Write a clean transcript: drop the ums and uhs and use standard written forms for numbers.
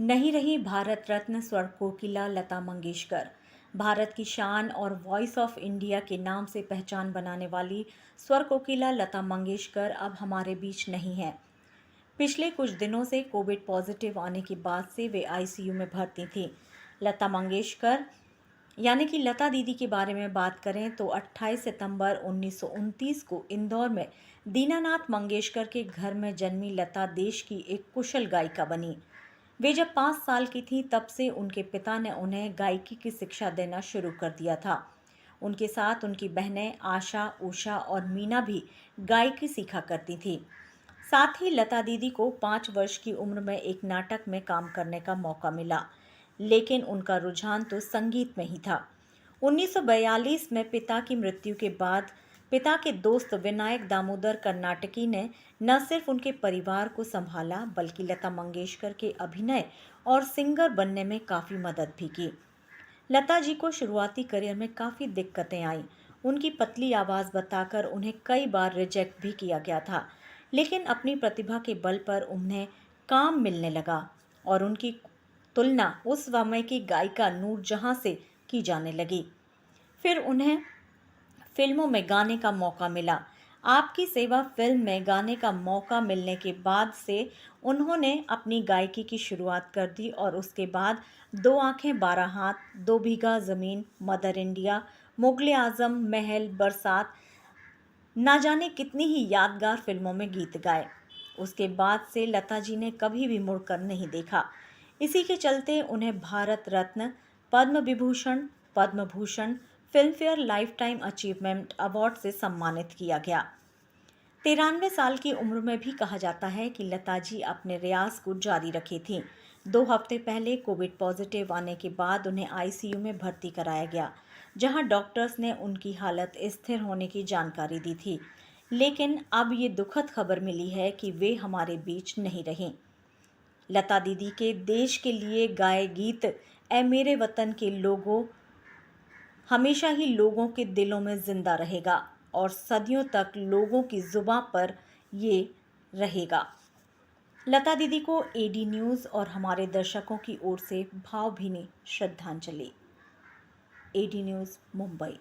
नहीं रही भारत रत्न स्वर कोकिला लता मंगेशकर। भारत की शान और वॉइस ऑफ इंडिया के नाम से पहचान बनाने वाली स्वर कोकिला लता मंगेशकर अब हमारे बीच नहीं है। पिछले कुछ दिनों से कोविड पॉजिटिव आने के बाद से वे आईसीयू में भर्ती थीं। लता मंगेशकर यानी कि लता दीदी के बारे में बात करें तो 28 सितंबर 1929 को इंदौर में दीनानाथ मंगेशकर के घर में जन्मी लता देश की एक कुशल गायिका बनी। वे जब 5 साल की थीं तब से उनके पिता ने उन्हें गायकी की शिक्षा देना शुरू कर दिया था। उनके साथ उनकी बहनें आशा, उषा और मीना भी गायकी सीखा करती थीं। साथ ही लता दीदी को 5 वर्ष की उम्र में एक नाटक में काम करने का मौका मिला, लेकिन उनका रुझान तो संगीत में ही था। 1942 में पिता की मृत्यु के बाद पिता के दोस्त विनायक दामोदर कर्नाटकी ने न सिर्फ उनके परिवार को संभाला बल्कि लता मंगेशकर के अभिनय और सिंगर बनने में काफ़ी मदद भी की। लता जी को शुरुआती करियर में काफ़ी दिक्कतें आईं। उनकी पतली आवाज़ बताकर उन्हें कई बार रिजेक्ट भी किया गया था, लेकिन अपनी प्रतिभा के बल पर उन्हें काम मिलने लगा और उनकी तुलना उस समय की गायिका नूरजहां से की जाने लगी। फिर उन्हें फिल्मों में गाने का मौका मिला। आपकी सेवा फिल्म में गाने का मौका मिलने के बाद से उन्होंने अपनी गायकी की शुरुआत कर दी और उसके बाद दो आंखें 12 हाथ, दो बीघा ज़मीन, मदर इंडिया, मुगले आजम, महल, बरसात, ना जाने कितनी ही यादगार फिल्मों में गीत गाए। उसके बाद से लता जी ने कभी भी मुड़कर नहीं देखा। इसी के चलते उन्हें Bharat Ratna, Padma Vibhushan, Padma Bhushan, Filmfare lifetime achievement award से सम्मानित किया गया। 93 साल की उम्र में भी कहा जाता है कि लता जी अपने रियाज को जारी रखी थीं। 2 हफ्ते पहले कोविड पॉजिटिव आने के बाद उन्हें आईसीयू में भर्ती कराया गया, जहां डॉक्टर्स ने उनकी हालत स्थिर होने की जानकारी दी थी। लेकिन अब ये दुखद खबर मिली है कि वे हमारे बीच नहीं रहीं। लता दीदी के देश के लिए गाए गीत ए मेरे वतन के लोगों हमेशा ही लोगों के दिलों में जिंदा रहेगा और सदियों तक लोगों की जुबां पर ये रहेगा। लता दीदी को एडी न्यूज़ और हमारे दर्शकों की ओर से भावभीनी श्रद्धांजलि। AD news, Mumbai.